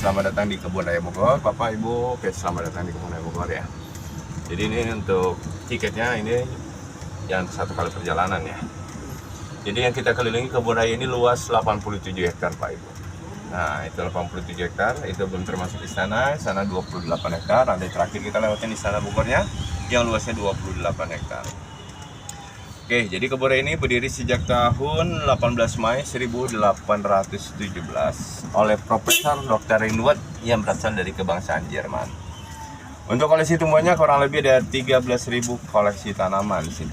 Selamat datang di Kebun Raya Bogor, Bapak Ibu. Oke, selamat datang di Kebun Raya Bogor ya. Jadi ini untuk tiketnya ini yang satu kali perjalanan ya. Jadi yang kita kelilingi Kebun Raya ini luas 87 hektar Pak Ibu. Nah itu 87 hektar, itu belum termasuk istana 28 hektar. Nanti terakhir kita lewatin istana Bogornya yang luasnya 28 hektar. Oke, jadi Kebun Raya ini berdiri sejak tahun 18 Mei 1817 oleh Profesor Dr. Rinwet yang berasal dari kebangsaan Jerman. Untuk koleksi tumbuhannya kurang lebih ada 13.000 koleksi tanaman di sini.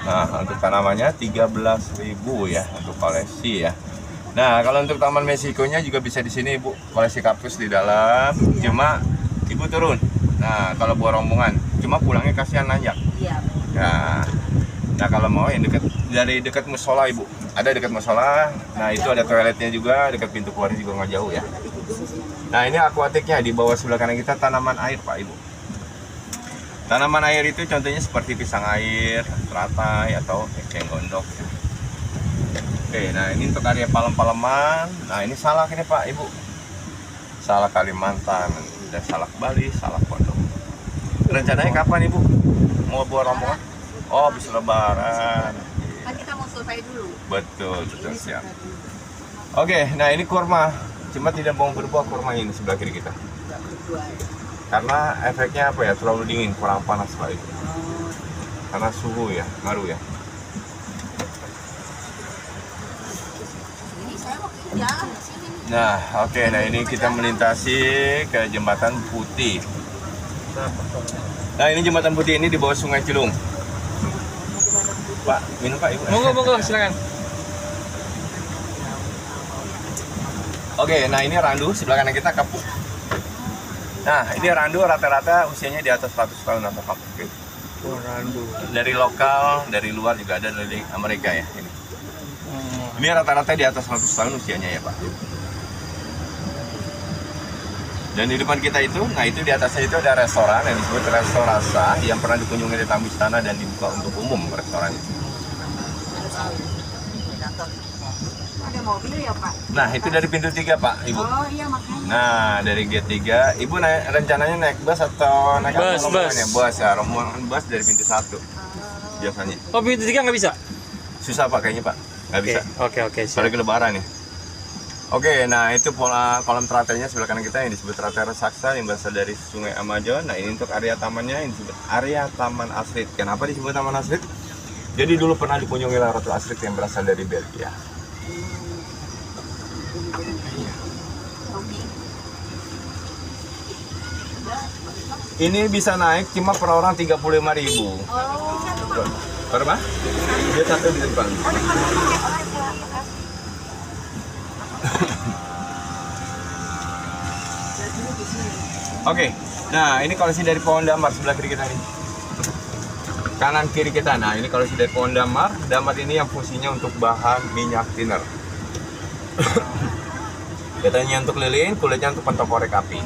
Nah, untuk tanamannya 13.000 ya untuk koleksi ya. Nah, kalau untuk Taman Meksikonya juga bisa di sini Ibu, koleksi kaktus di dalam. Cuma Ibu turun. Nah, kalau buat rombongan, cuma pulangnya kasihan nanjak. Iya. Nah kalau mau yang dari dekat musola Ibu, ada dekat musola. Nah itu ada toiletnya juga, dekat pintu keluarnya juga nggak jauh ya. Nah ini akuatiknya di bawah sebelah kanan kita tanaman air Pak Ibu. Tanaman air itu contohnya seperti pisang air, teratai atau eceng gondok. Oke, nah ini untuk area palem-paleman. Nah ini salak ini Pak Ibu, salak Kalimantan, dan salak Bali, salak pondok. Rencananya kapan Ibu mau buat rombongan? Oh, bisa lebaran. Kan kita mau survei dulu. Betul, siap. Oke, nah ini kurma. Cuma tidak mau berbuah kurma ini sebelah kiri kita. Karena efeknya apa ya? Terlalu dingin, kurang panas Pak Ibu. Karena suhu ya, ngaruh ya. Ini saya waktu itu jalan ke sini. Nah, oke, nah ini kita melintasi ke Jembatan Putih. Nah, ini Jembatan Putih ini di bawah Sungai Cilung. Pak, minum Pak Ibu. Monggo, silakan. Oke, nah ini randu sebelah kanan kita kapuk. Nah, ini randu rata-rata usianya di atas 100 tahun atau kapuk. Oh, randu. Dari lokal, dari luar juga ada dari Amerika ya ini. Ini rata-rata di atas 100 tahun usianya ya Pak. Dan di depan kita itu, nah itu di atasnya itu ada restoran yang disebut Resto Rasa yang pernah dikunjungi di tamu istana dan dibuka untuk umum restoran itu. Ada mobil ya Pak? Nah itu dari pintu 3 Pak Ibu. Oh iya makanya. Nah dari gate 3, Ibu rencananya naik bus atau naik apa rombongannya? Bus ya, rombongan bus dari pintu 1 biasanya. Oh, pintu 3 nggak bisa? Susah Pak kayaknya Pak, nggak bisa. Oke. Soalnya ke lebaran ya. Oke, nah itu kolam teratainya sebelah kanan kita yang disebut teratai raksasa yang berasal dari Sungai Amazon. Nah ini untuk area tamannya yang disebut area Taman Astrid. Kenapa disebut Taman Astrid? Jadi dulu pernah dikunjungi oleh Ratu Astrid yang berasal dari Belgia. Ini bisa naik cuma per orang 35.000. Berapa? Dia satu di depan. Oke, nah ini koleksi dari pohon damar sebelah kiri kita nih. Kanan kiri kita, nah ini koleksi dari pohon damar. Damar ini yang fungsinya untuk bahan minyak thinner. Katanya untuk lilin, kulitnya untuk pentok korek api.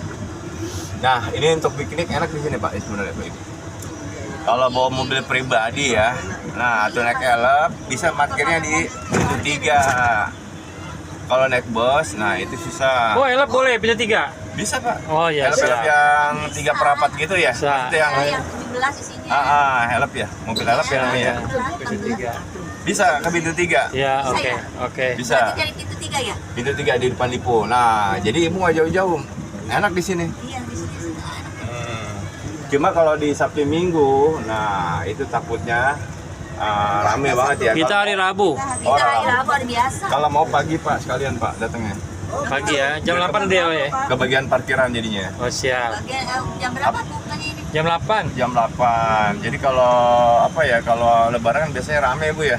Nah ini untuk piknik enak di sini Pak, sebenarnya Pak Ibu. Kalau bawa mobil pribadi ya, nah atau naik elep bisa parkirnya di pintu 3. Kalau naik bus, nah itu susah. Oh, elep boleh pintu 3? Bisa Pak. Oh iya, help yang 3/4 gitu ya. Bisa. Itu yang Yang 17 isinya. help ya, mobil help ya namanya. Pintu 3. Bisa ke pintu 3. Ya, oke. Bisa. Berarti dari pintu 3 ya? Pintu 3 di depan Lipo. Nah, jadi Ibu nggak jauh-jauh. Enak di sini. Iya, di sini sudah enak. Cuma kalau di Sabtu Minggu, nah itu takutnya rame banget ya. Kita hari Rabu. Kita hari Rabu hari biasa. Kalau mau pagi Pak, sekalian Pak datangnya. Pagi ya, jam 8 dia ya. Ke bagian parkiran jadinya. Oh, siap. Bagian, jam berapa bukannya ini? Jam 8. Jam 8. Jadi kalau apa ya, kalau lebaran kan biasanya rame Bu ya.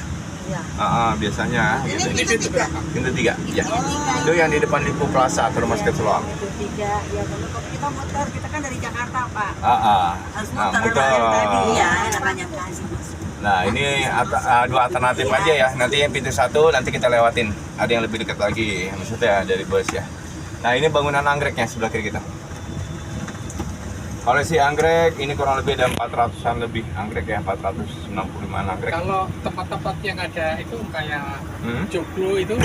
Biasanya. Ini Gitu. pintu tiga. Pintu 3, ya. Itu yang di depan Lipo Plaza atau Rumah Sakit Siloam. Itu 3 ya, kalau kita motor kita kan dari Jakarta Pak. Harus Nah, muter muter. tadi. Iya, enakan yang kasih masuk. Nah, ini dua alternatif aja ya. Nanti yang pintu 1 nanti kita lewatin. Ada yang lebih dekat lagi, maksudnya dari bus ya. Nah, ini bangunan anggreknya sebelah kiri kita. Koleksi anggrek ini kurang lebih ada 400-an lebih anggrek ya, 465 anggrek. Kalau tempat-tempat yang ada itu kayak joglo itu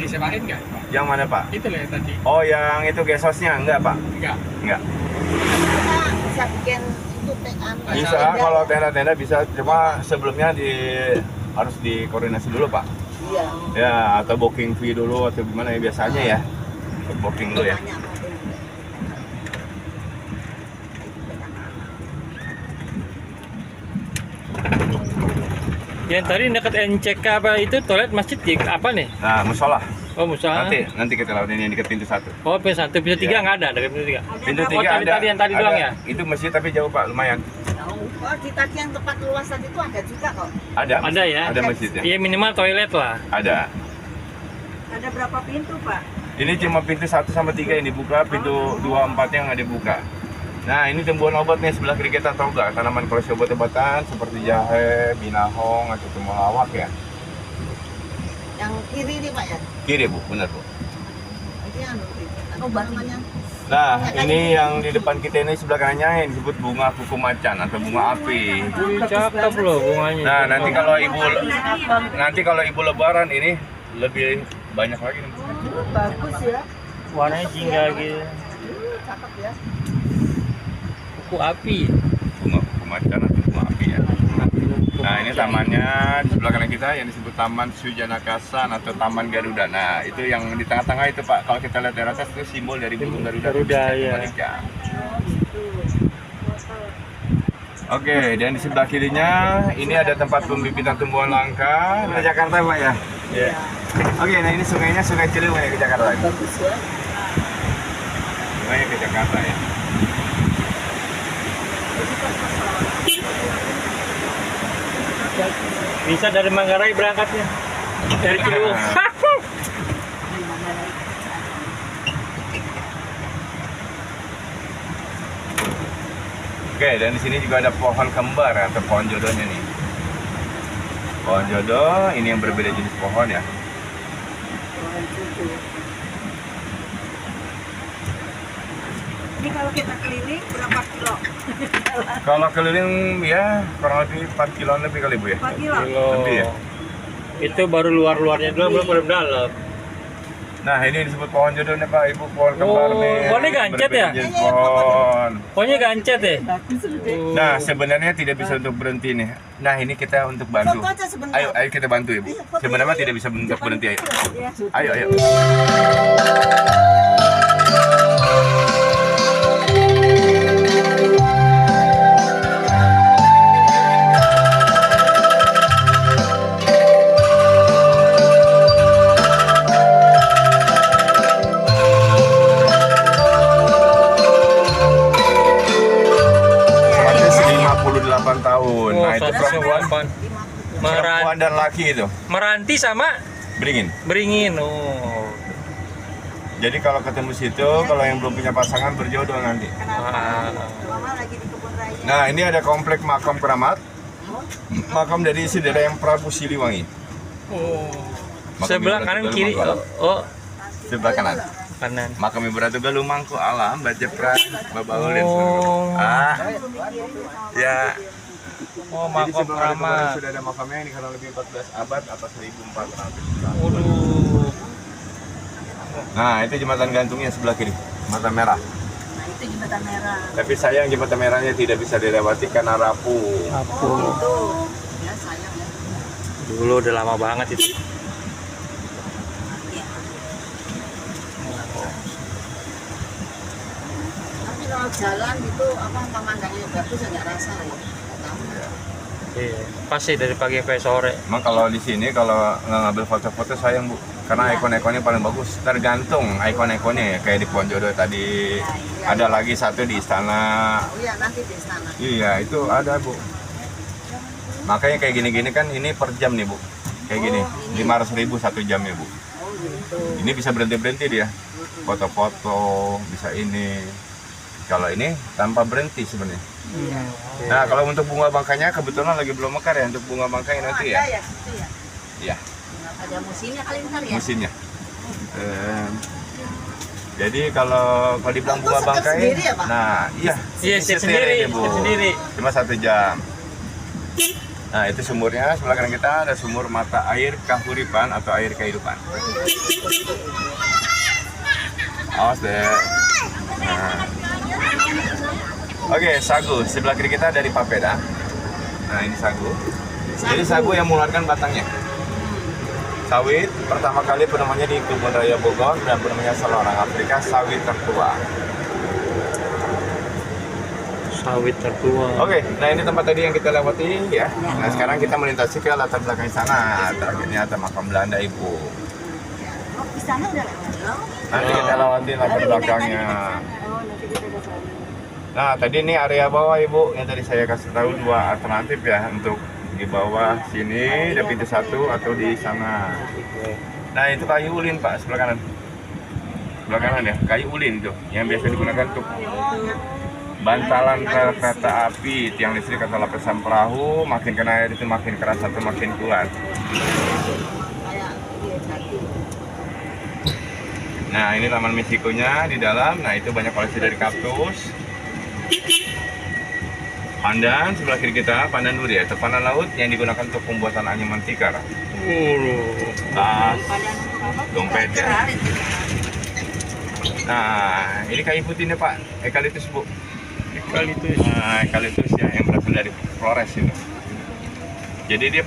disewain nggak, Pak? Yang mana, Pak? Itu loh yang tadi. Oh, yang itu gesosnya enggak, Pak? Enggak. Enggak. Kita bisa bikin itu Bisa kalau tenda-tenda bisa, cuma sebelumnya harus dikoordinasi dulu, Pak. Iya. Ya, atau booking fee dulu atau gimana ya biasanya ya. Booking dulu ya. Yang tadi dekat NCK apa itu toilet masjid apa nih? Nah, musola. Oh musola. Nanti kita lawan ini dekat pintu 1. Oh P1, pintu 3 Iya. nggak ada dekat pintu 3. Pintu Oh, 3 ada. tadi yang tadi doang ya? Itu masjid tapi jauh, Pak, lumayan. Oh, di tadi yang tempat luasan itu ada juga kok. Ada. Ada ya? Ada masjidnya. Iya minimal toilet lah. Ada. Ada berapa pintu Pak? Ini cuma pintu 1 sama 3 yang dibuka, pintu 2, 4 yang nggak dibuka. Nah, ini tumbuhan obat nih sebelah kiri kita, tahu nggak? Tanaman koleksi obat-obatan seperti jahe, binahong, atau temulawak ya. Yang kiri nih Pak ya? Kiri, Bu, benar, Bu. Ini Obat namanya. Nah, ini yang di depan kita ini sebelah kanannya yang disebut bunga kuku macan atau bunga api. Wih, cakep loh bunganya. Nah, nanti kalau ibu lebaran ini lebih banyak lagi nih. Bagus ya. Warnanya jingga gitu. Cakep ya. Kuku api. Bunga kuku macan atau bunga api ya. Nah, ini tamannya di sebelah kanan kita yang disebut Taman Sujanakasan atau Taman Garuda. Nah, itu yang di tengah-tengah itu, Pak. Kalau kita lihat dari atas itu simbol dari burung Garuda. Garuda, ya. Oke, dan di sebelah kirinya ini ada tempat pembibitan tumbuhan langka. Ke Jakarta, Pak ya? Iya. Oke, nah ini sungainya Sungai Ciliwung ya ke Jakarta. Bagus ya. Sungainya ke Jakarta ya. Bisa dari Manggarai berangkatnya. Dari Ciliwung. Oke, dan di sini juga ada pohon kembar atau pohon jodohnya nih. Pohon jodoh ini yang berbeda jenis pohon ya. Ini kalau kita keliling berapa kilo? Kalau keliling ya kurang lebih 4 kiloan lebih kali, Bu ya. 4 kilo. Lebih ya. Itu baru luar-luarnya dulu, belum dalam. Nah, ini disebut pohon jodohnya, Pak. Ibu pohon kembar Oh, nih. pohonnya gancet ya? Berbeda jenis pohon. Pokoknya gancet ya? Bagus udah. Nah, sebenarnya tidak bisa untuk berhenti nih. Nah, ini kita untuk bantu. Foto aja sebentar. Ayo kita bantu, Ibu. Sebenarnya tidak bisa untuk berhenti, ayo. Ya. Ayo. Tahun. Oh, Nah, itu perempuan dan laki itu. Meranti sama Beringin. beringin. Jadi kalau ketemu situ, kalau yang belum punya pasangan berjodoh nanti. Ah. Mama lagi di kebun raya. Nah, ini ada komplek makam keramat. Makam dari Saudara yang Prabu Siliwangi. Oh. Makam Sebelah Ibu kanan Ratu kiri. Galumangku. Oh, Sebelah kanan. kanan. Makam Ibu Ratu Galumangku alam Bajeprat Babaulin. Oh. Ya. Oh, Jadi makam sebelum ada keramat. bangunan sudah ada makamnya ini kurang lebih 14 abad atau 1400. Waduh. Nah, itu jembatan gantungnya sebelah kiri, jembatan merah. Nah, itu jembatan merah. Tapi sayang jembatan merahnya tidak bisa dilewati karena rapuh. Apa? Itu ya sayang ya. Dulu udah lama banget itu. Ya. Tapi kalau jalan gitu apa pemandangannya bagus enggak rasa ya. Iya. Pasti dari pagi sampai sore. Emang kalau di sini kalau nggak ngambil foto-foto sayang, Bu, karena ikon-ikonnya paling bagus. Tergantung ikon-ikonnya ya, kayak di Pohon Jodoh tadi. Ada lagi satu di istana. Oh iya nanti di sana. Iya, itu ada, Bu. Makanya kayak gini-gini kan ini per jam nih Bu. Kayak gini, 500.000 1 jam ya Bu. Oh gitu. Ini bisa berhenti-berhenti dia. Foto-foto, bisa ini. Kalau ini tanpa berhenti sebenarnya. Nah, kalau untuk bunga bangkainya kebetulan lagi belum mekar ya. Untuk bunga bangkai nanti ya. Ada ya, itu ya. Iya, Ada musimnya kali ntar ya. musimnya. Jadi kalau dibilang bunga sekat bangkai, sendiri ya, Pak? nah iya, Iya, isi siap sendiri, nih, Bu. siap sendiri. Cuma 1 jam. Nah itu sumurnya, sebelah kanan kita ada sumur mata air kahuripan atau air kehidupan. Awas deh. Nah. Oke, sagu. Sebelah kiri kita dari papeda. Nah ini sagu. Jadi sagu yang mengeluarkan batangnya. Sawit pertama kali penemuannya di Kebun Raya Bogor dan penemuannya seorang Afrika, sawit tertua. Sawit tertua. Oke, nah ini tempat tadi yang kita lewati ya. Nah sekarang kita melintasi ke latar belakang sana. Targetnya ada makam Belanda Ibu. Oh, di sana udah lewat. Nanti kita lewati latar belakangnya. Nah tadi ini area bawah Ibu yang tadi saya kasih tahu 2 alternatif ya untuk di bawah sini ada pintu 1 atau di sana. Nah itu kayu ulin Pak sebelah kanan. Sebelah kanan ya, kayu ulin itu yang biasa digunakan untuk bantalan kereta api, tiang listrik atau lapisan perahu. Makin kena air itu makin keras atau makin kuat. Nah ini taman Meksikonya di dalam. Nah itu banyak koleksi dari kaktus. Pandan sebelah kiri kita, pandan duri ya, itu pandan laut yang digunakan untuk pembuatan anyaman tikar. Tas, dompet ya. Nah ini kayu putihnya Pak, eukaliptus Bu. Eukaliptus. Nah, eukaliptus ya yang berasal dari Flores itu. Jadi dia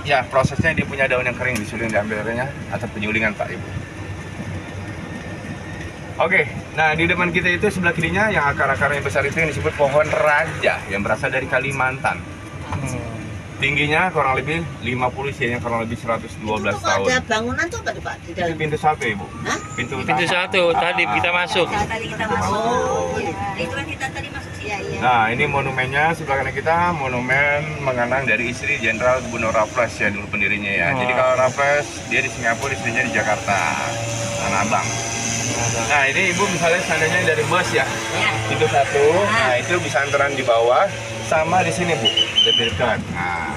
ya prosesnya dia punya daun yang kering disuling diambilnya atau penyulingan Pak Ibu. Oke, nah di depan kita itu sebelah kirinya yang akar-akarnya besar itu yang disebut pohon raja yang berasal dari Kalimantan. Tingginya kurang lebih 50, usianya kurang lebih 112 tahun. Ada bangunan tuh apa tuh Pak di Itu dalam? pintu 1 Ibu. Hah? Pintu Pintu utama. 1 tadi kita masuk. Nah, tadi kita masuk. Oh, iya. Itu kan kita tadi masuk sih. Iya. Nah ini monumennya sebelah kanan kita, monumen mengenang dari istri Jenderal Gubernur Raffles ya dulu pendirinya ya. Oh. Jadi kalau Raffles dia di Singapura, istrinya di Jakarta, Tanah Abang. Nah ini Ibu misalnya seandainya dari bus ya, pintu 1, nah itu bisa antaran di bawah sama di sini Bu, lebih dekat. Nah,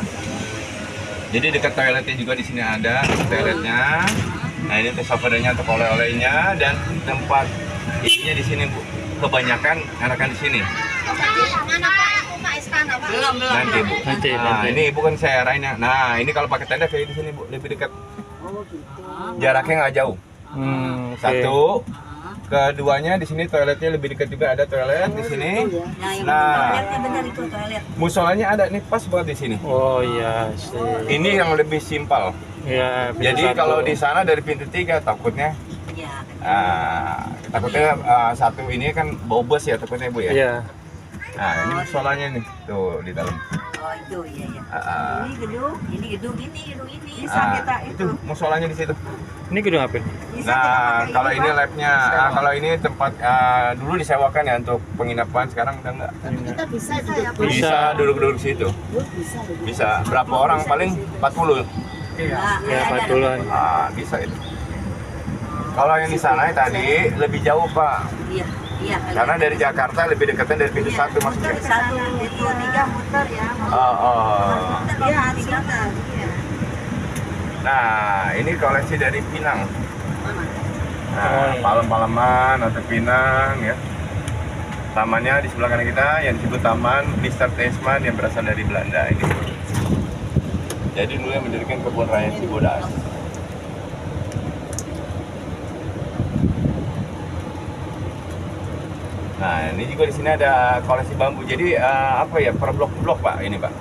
jadi dekat toiletnya juga di sini ada toiletnya. Nah ini untuk souvenirnya, untuk oleh-olehnya dan tempat isinya di sini Bu. Kebanyakan anakan di sini. Mana Pak? Rumah istana Pak? Belum. Nanti Bu. Nanti. Nah ini Ibu kan saya arahinnya. Nah ini kalau pakai tenda kayak di sini Bu, lebih dekat. Oh gitu. Jaraknya nggak jauh. Oke. Satu. Keduanya di sini toiletnya lebih dekat juga, ada toilet di sini. Nah, yang Nah. toiletnya benar itu toilet. Musolanya ada nih pas banget di sini. Oh iya sih. Ini yang lebih simpel. Ya, pintu Jadi 1. kalau di sana dari pintu 3 takutnya Iya. takutnya satu ini kan bau bus ya takutnya Bu ya. Iya. Nah, ini musolanya nih tuh di dalam. Oh itu iya. Ah, Ini gedung ini. itu musolanya di situ. Ini gedung apa? Nah, kalau ini labnya, kalau ini tempat dulu disewakan ya untuk penginapan, sekarang udah enggak. Kita bisa duduk. Bisa duduk-duduk situ. Bisa duduk. Bisa. Berapa orang? Paling 40. Iya. Ya, 40-an. Bisa itu. Kalau yang di sana tadi lebih jauh Pak, Iya. karena dari Jakarta lebih dekatnya dari pintu 1 maksudnya. Satu, itu 3 muter ya. Iya, 3 muter. Iya. Nah, ini koleksi dari Pinang. Oh, Nah, iya. palem-paleman atau Pinang ya. Tamannya di sebelah kanan kita yang disebut Taman Mr. Tesman yang berasal dari Belanda ini. Jadi dulu yang mendirikan kebun raya Cibodas. Nah, ini juga di sini ada koleksi bambu. Jadi apa ya, per blok-blok Pak ini Pak.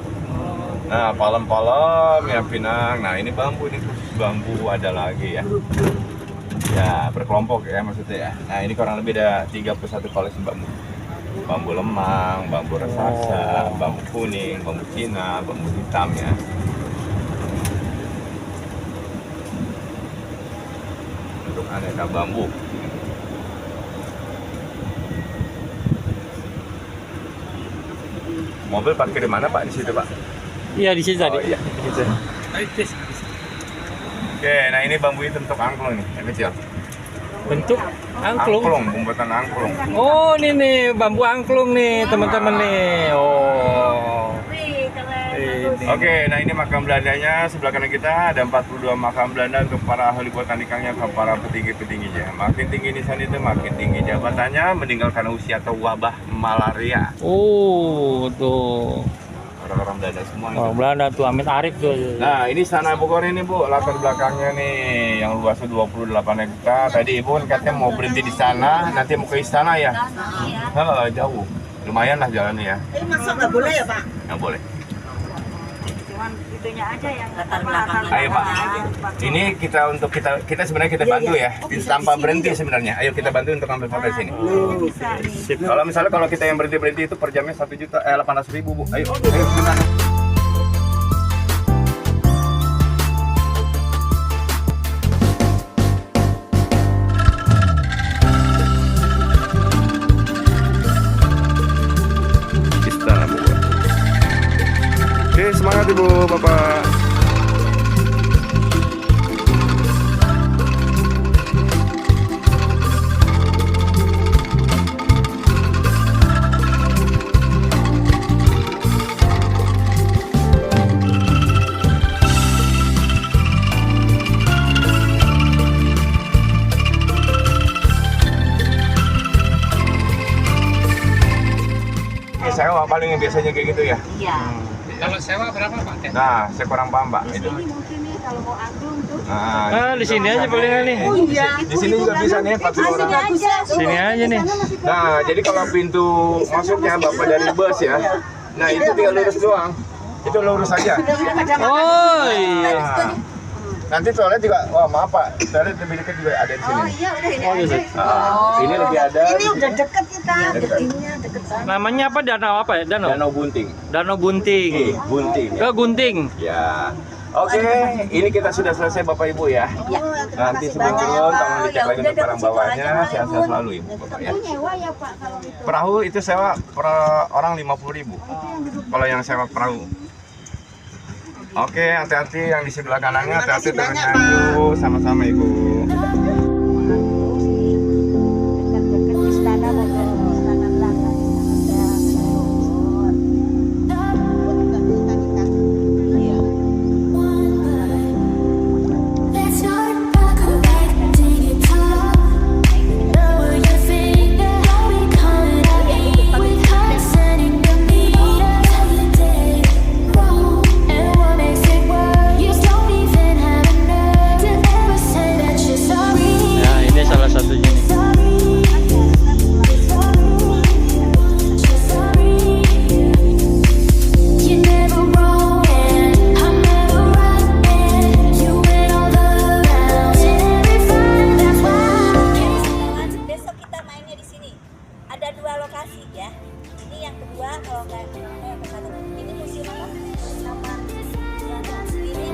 Nah, palem-palem ya Pinang. Nah, ini bambu, ini khusus bambu ada lagi ya. Ya, berkelompok ya maksudnya ya. Nah, ini kurang lebih ada 31 koleksi bambu. Bambu lemang, bambu raksasa, bambu kuning, bambu Cina, bambu hitam ya. Untuk aneka bambu. Mobil parkir di mana Pak? Di situ Pak. Iya di sini tadi. Oh, iya. Gitu. Oke, nah ini bambu itu untuk angklung nih, yang kecil. Bentuk angklung. Pembuatan angklung. Oh ini nih bambu angklung nih teman-teman nih. Oh. Wih, keren. Ini. Oke, nah ini makam Belandanya. Sebelah kanan kita ada 42 makam Belanda untuk para ahli botanikanya, ke para petinggi-petingginya. Makin tinggi nisan itu makin tinggi jabatannya, meninggal karena usia atau wabah malaria. Oh tuh. Orang-orang Belanda semua. Oh, Belanda tuh Amit Arif tuh. Nah, ini Istana Bogor ini, Bu, latar belakangnya nih yang luasnya 28 hektar. Tadi Ibu kan katanya mau berhenti di sana, nanti mau ke istana ya? Jauh. Lumayan lah jalannya ya. Ini masuk nggak boleh ya Pak? Nggak boleh. Cuman itunya aja yang Latar belakangnya. Ayo Pak, ini kita sebenarnya kita bantu ya, tanpa berhenti sebenarnya. Ayo kita bantu untuk ambil foto di sini. Bisa nih. Kalau misalnya kalau kita yang berhenti itu per jamnya 1.800.000 Bu. Ayo sebentar. Istana Bogor. Oke, semangat Ibu, Bapak. Ini sewa paling biasanya kayak gitu ya. Iya. Kalau sewa berapa Pak? Nah, saya kurang paham Pak itu. Ini mungkin nih kalau mau angklung tuh. Nah, Ah di sini aja palingan nih. di sini juga bisa nih 40 orang. Sini aja nih. Nah, jadi kalau pintu masuknya Bapak dari bus ya. Nah, itu tinggal lurus doang. Itu lurus aja. Oh iya. Nanti toilet juga, wah maaf Pak, toilet lebih dekat juga ada di sini. Oh iya, udah ini Oh, aja. gitu. Ini lebih ada. Ini udah deket kita, Iya, dekat. detingnya deket banget. Namanya apa danau apa ya? Danau. Danau Bunting. Danau Bunting. Bunting. Ke Gunting. Ya. Oke, ini kita sudah selesai Bapak Ibu ya. Nanti sebelum turun, tolong dicek lagi untuk barang bawahnya. Sehat-sehat selalu Ibu Bapak ya. Nyewa ya Pak kalau itu. Perahu itu sewa per orang 50.000. Kalau yang sewa perahu. Oke, hati-hati yang di sebelah kanannya, hati-hati tangannya. Yuk, sama-sama Ibu. Dekat-dekat istana Bogor, istana belakang. Iya. Let's start back on back, dig it up. Lower your finger, don't be coming at me with condescending demeanor. How you did wrong, and what makes it worse? You don't even have a nerve to ever say that you're sorry. Nah ini salah satunya nih. Sorry, you're sorry. You never wrong and I'm never right and you went all the rounds in every fight. That's why. Besok kita mainnya di sini. Ada 2 lokasi ya. Ini yang kedua kalau nggak ini museum apa? Nama ini